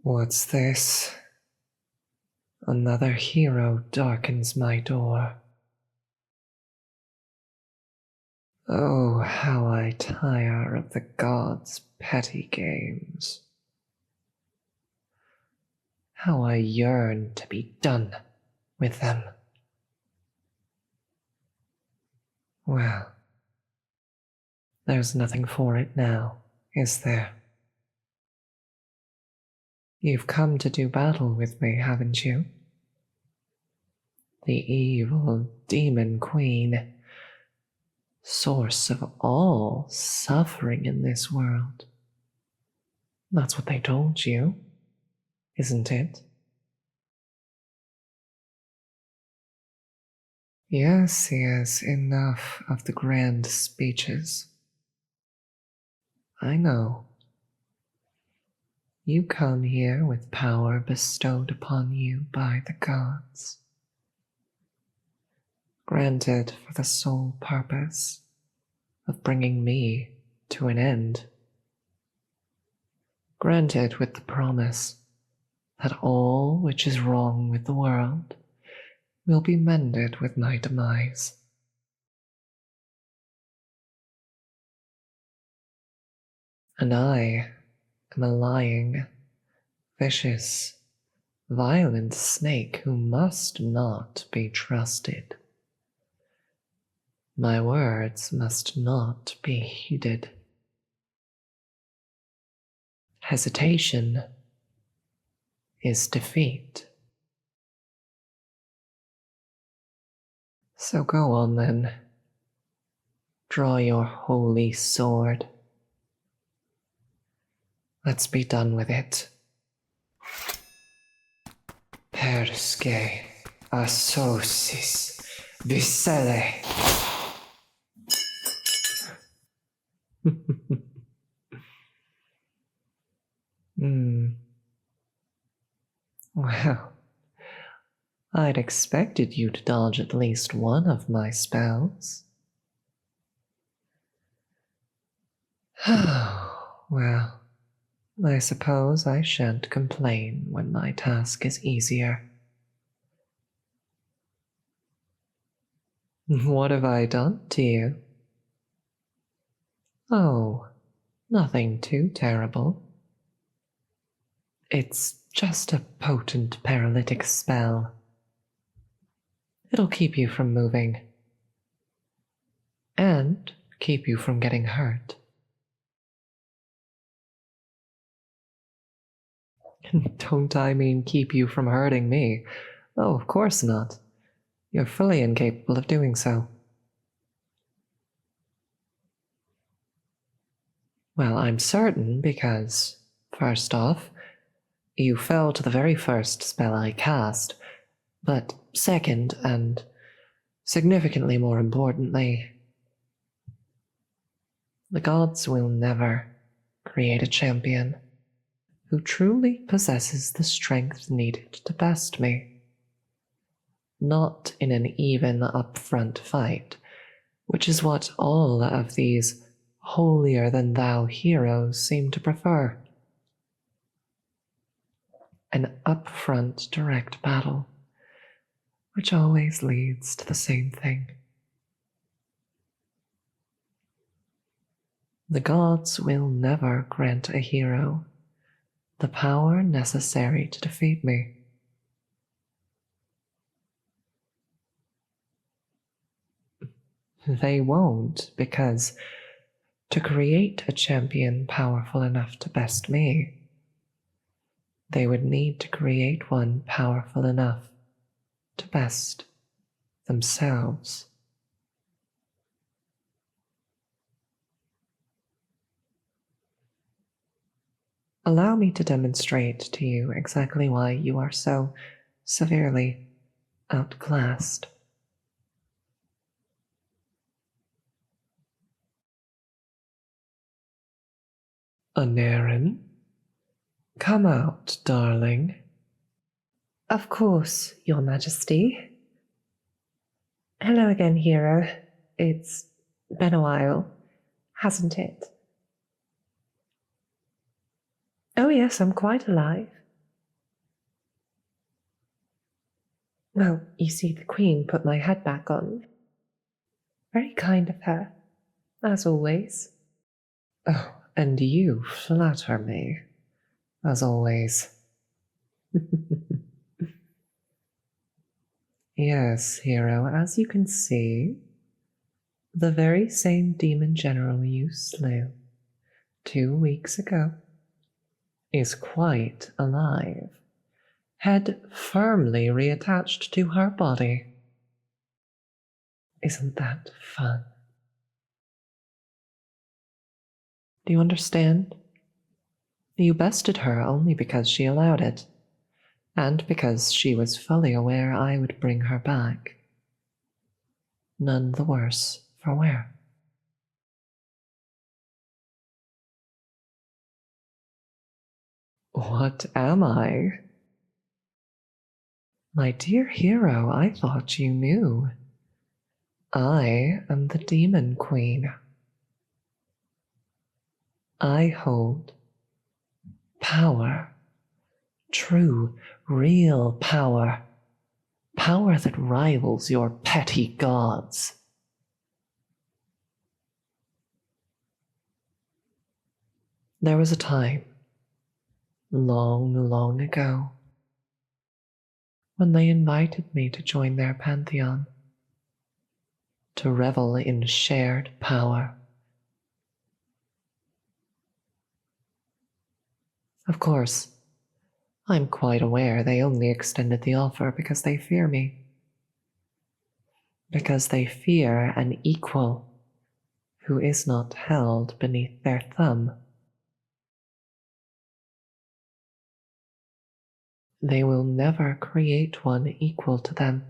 What's this? Another hero darkens my door. Oh, how I tire of the gods' petty games. How I yearn to be done with them. Well, there's nothing for it now, is there? You've come to do battle with me, haven't you? The evil demon queen, source of all suffering in this world. That's what they told you, isn't it? Yes, enough of the grand speeches. I know. You come here with power bestowed upon you by the gods, granted for the sole purpose of bringing me to an end, granted with the promise that all which is wrong with the world will be mended with my demise. And I am a lying, vicious, violent snake who must not be trusted. My words must not be heeded. Hesitation is defeat. So go on then. Draw your holy sword. Let's be done with it. Persce associs vicele. Well, I'd expected you to dodge at least one of my spells. Well, I suppose I shan't complain when my task is easier. What have I done to you? Oh, nothing too terrible. It's just a potent paralytic spell. It'll keep you from moving. And keep you from getting hurt. Don't I mean keep you from hurting me? Oh, of course not. You're fully incapable of doing so. Well, I'm certain because, first off, you fell to the very first spell I cast, but second, and significantly more importantly, the gods will never create a champion who truly possesses the strength needed to best me. Not in an even upfront fight, which is what all of these holier-than-thou heroes seem to prefer. An upfront direct battle, which always leads to the same thing. The gods will never grant a hero the power necessary to defeat me. They won't, because to create a champion powerful enough to best me, they would need to create one powerful enough to best themselves. Allow me to demonstrate to you exactly why you are so severely outclassed. Anarin, come out, darling. Of course, Your Majesty. Hello again, hero. It's been a while, hasn't it? Oh yes, I'm quite alive. Well, you see, the Queen put my head back on. Very kind of her, as always. Oh, and you flatter me, as always. Yes, hero, as you can see, the very same demon general you slew 2 weeks ago is quite alive, head firmly reattached to her body. Isn't that fun? Do you understand? You bested her only because she allowed it, and because she was fully aware I would bring her back. None the worse for wear. What am I? My dear hero, I thought you knew. I am the Demon Queen. I hold power, true, real power, power that rivals your petty gods. There was a time, long, long ago, when they invited me to join their pantheon, to revel in shared power. Of course, I'm quite aware they only extended the offer because they fear me. Because they fear an equal who is not held beneath their thumb. They will never create one equal to them.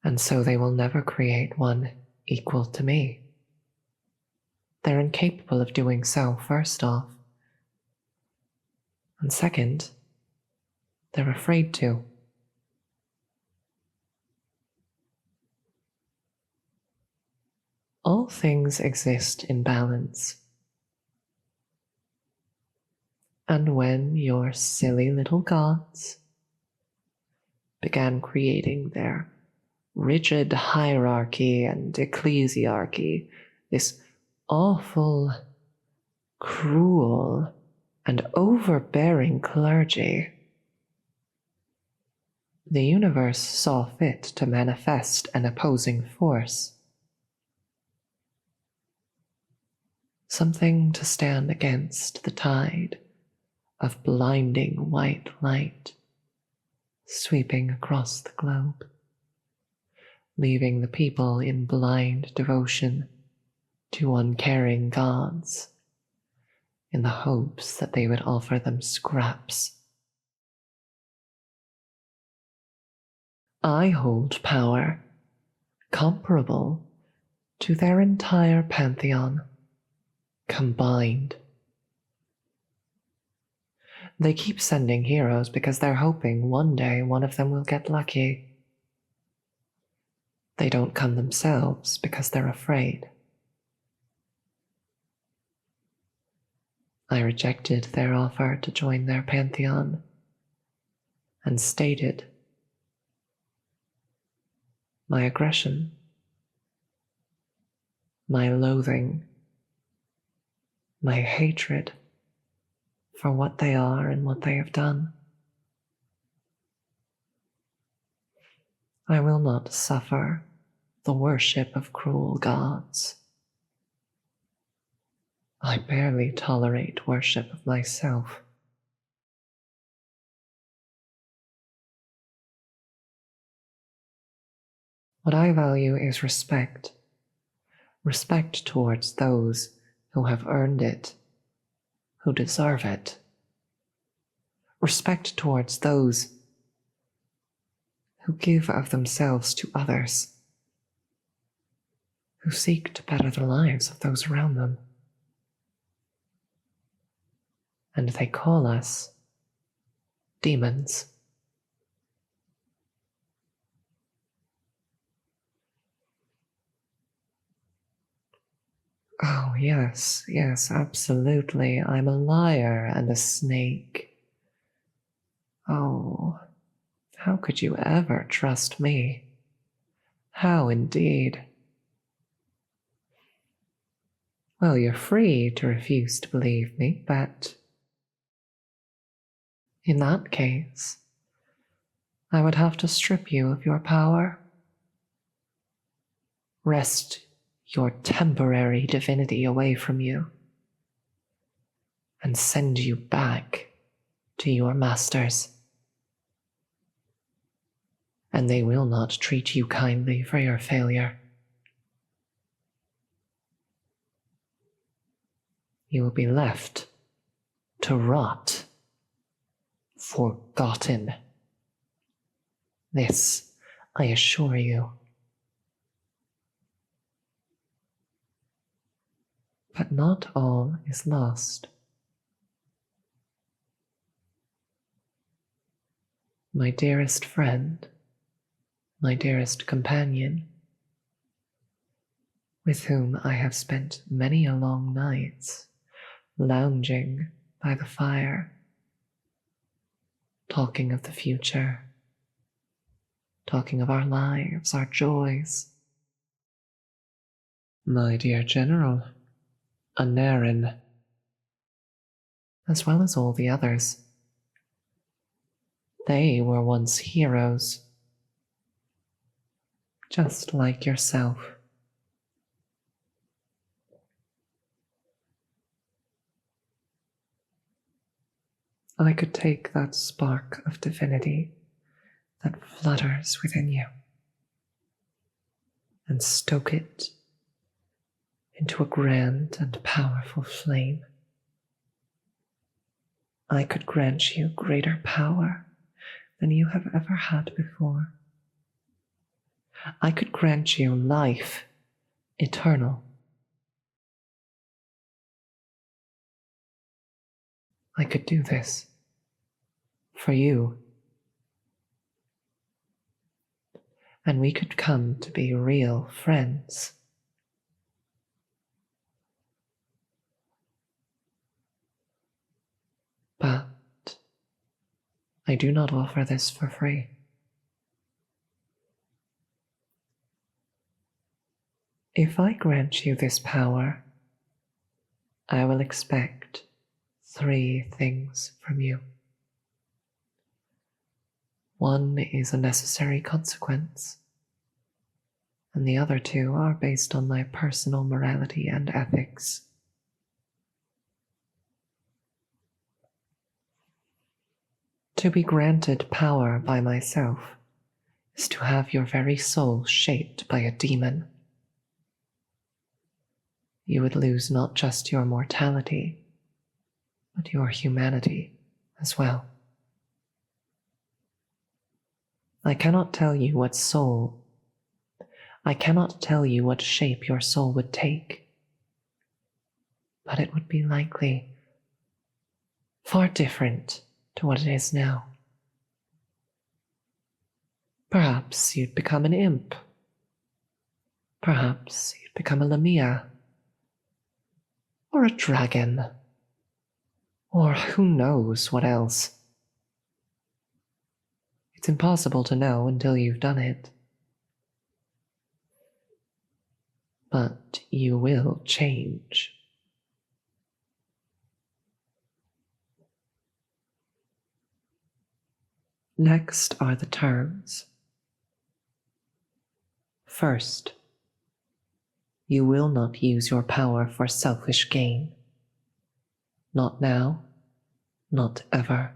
And so they will never create one equal to me. They're incapable of doing so, first off. And second, they're afraid to. All things exist in balance. And when your silly little gods began creating their rigid hierarchy and ecclesiarchy, this awful, cruel, and overbearing clergy, the universe saw fit to manifest an opposing force. Something to stand against the tide of blinding white light sweeping across the globe, leaving the people in blind devotion to uncaring gods in the hopes that they would offer them scraps. I hold power comparable to their entire pantheon combined. They keep sending heroes because they're hoping one day one of them will get lucky. They don't come themselves because they're afraid. I rejected their offer to join their pantheon and stated my aggression, my loathing, my hatred for what they are and what they have done. I will not suffer the worship of cruel gods. I barely tolerate worship of myself. What I value is respect. Respect towards those who have earned it, who deserve it. Respect towards those who give of themselves to others, who seek to better the lives of those around them. And they call us demons. Oh, yes, yes, absolutely. I'm a liar and a snake. Oh, How could you ever trust me? How indeed? Well, you're free to refuse to believe me, but in that case, I would have to strip you of your power, wrest your temporary divinity away from you, and send you back to your masters. And they will not treat you kindly for your failure. You will be left to rot, forgotten. This, I assure you. But not all is lost. My dearest friend, my dearest companion, with whom I have spent many a long nights lounging by the fire, talking of the future, talking of our lives, our joys. My dear General, Anarin, as well as all the others. They were once heroes, just like yourself. I could take that spark of divinity that flutters within you and stoke it into a grand and powerful flame. I could grant you greater power than you have ever had before. I could grant you life eternal. I could do this for you. And we could come to be real friends. But I do not offer this for free. If I grant you this power, I will expect 3 things from you. One is a necessary consequence, and the other 2 are based on my personal morality and ethics. To be granted power by myself is to have your very soul shaped by a demon. You would lose not just your mortality, but your humanity as well. I cannot tell you what shape your soul would take, but it would be likely far different to what it is now. Perhaps you'd become an imp. Perhaps you'd become a lamia, or a dragon, or who knows what else. It's impossible to know until you've done it. But you will change. Next are the terms. First, you will not use your power for selfish gain. Not now, not ever.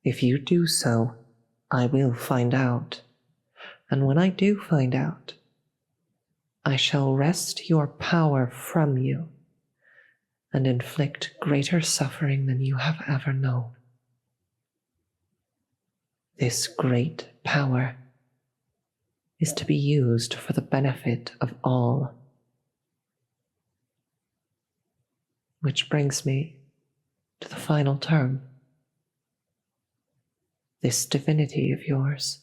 If you do so, I will find out, and when I do find out, I shall wrest your power from you and inflict greater suffering than you have ever known. This great power is to be used for the benefit of all. Which brings me to the final term. This divinity of yours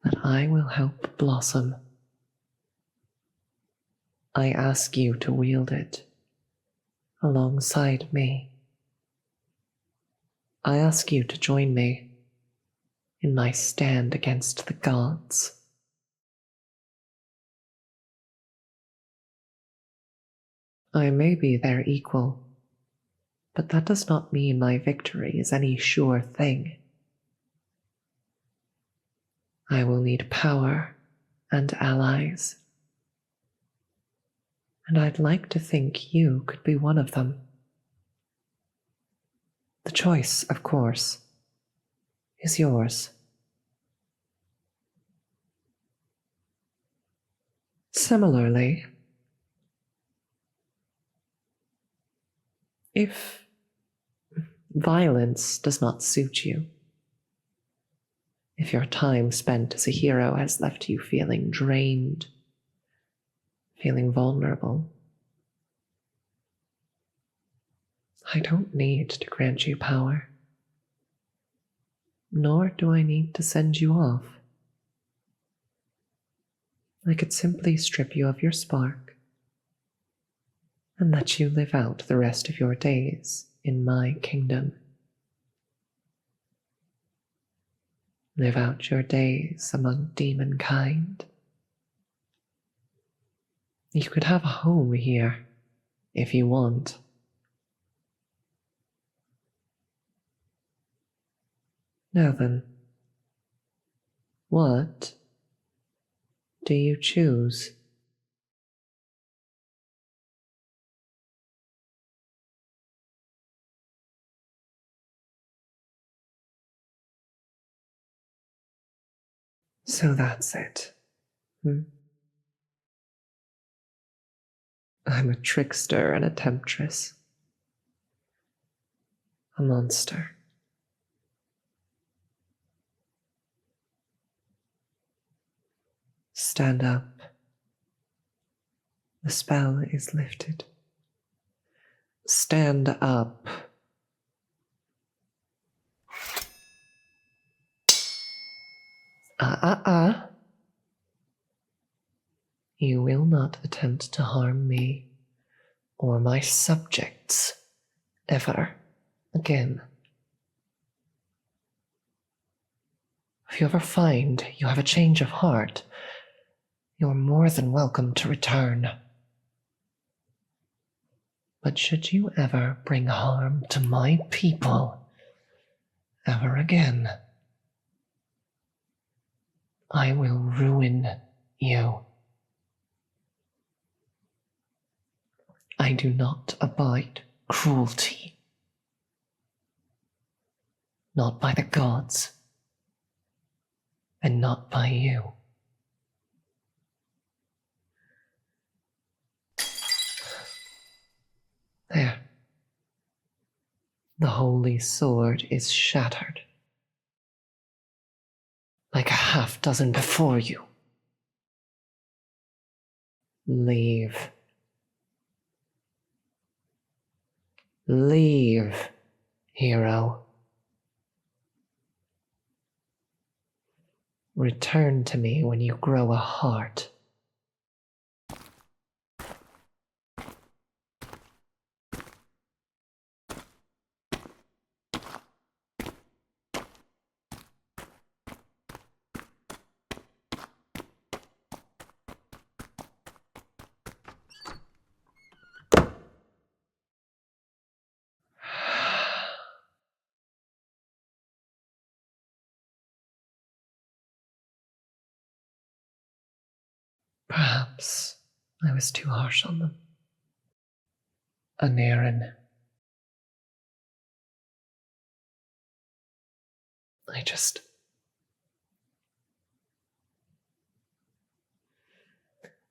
that I will help blossom. I ask you to wield it alongside me. I ask you to join me in my stand against the gods. I may be their equal, but that does not mean my victory is any sure thing. I will need power and allies, and I'd like to think you could be one of them. The choice, of course, is yours. Similarly, if violence does not suit you, if your time spent as a hero has left you feeling drained, feeling vulnerable, I don't need to grant you power, nor do I need to send you off. I could simply strip you of your spark and let you live out the rest of your days in my kingdom. Live out your days among demon kind. You could have a home here if you want. Now then, what do you choose? So that's it. I'm a trickster and a temptress. A monster. Stand up. The spell is lifted. Stand up. You will not attempt to harm me or my subjects ever again. If you ever find you have a change of heart, you're more than welcome to return. But should you ever bring harm to my people ever again, I will ruin you. I do not abide cruelty. Not by the gods, and not by you. There. The holy sword is shattered. Like a half-dozen before you. Leave. Leave, hero. Return to me when you grow a heart. Perhaps I was too harsh on them. Anarin.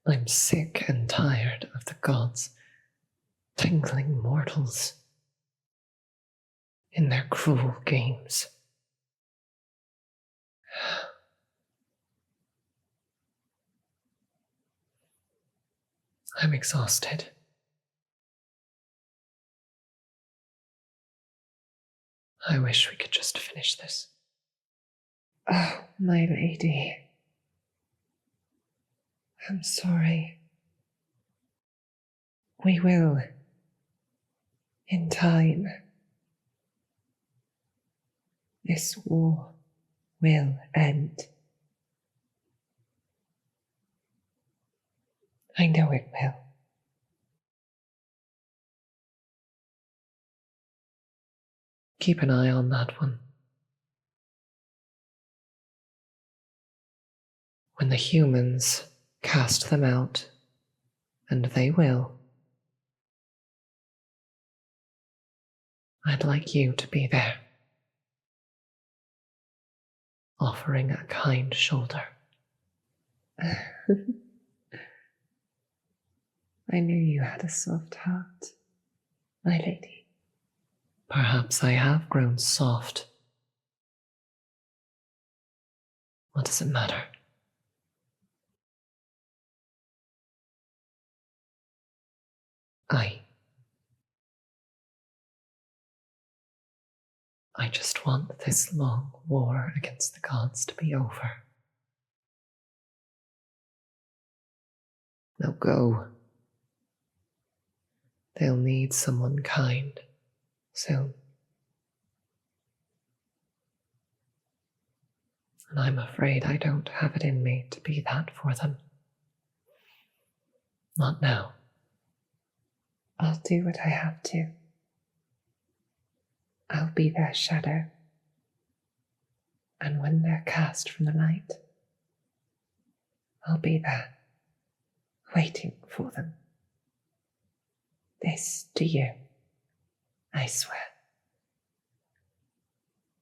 I'm sick and tired of the gods tingling mortals in their cruel games. I'm exhausted. I wish we could just finish this. Oh, my lady. I'm sorry. We will, in time. This war will end. I know it will. Keep an eye on that one. When the humans cast them out, and they will, I'd like you to be there, offering a kind shoulder. I knew you had a soft heart, my lady. Perhaps I have grown soft. What does it matter? I just want this long war against the gods to be over. Now go. They'll need someone kind soon. And I'm afraid I don't have it in me to be that for them. Not now. I'll do what I have to. I'll be their shadow. And when they're cast from the light, I'll be there, waiting for them. This to you, I swear.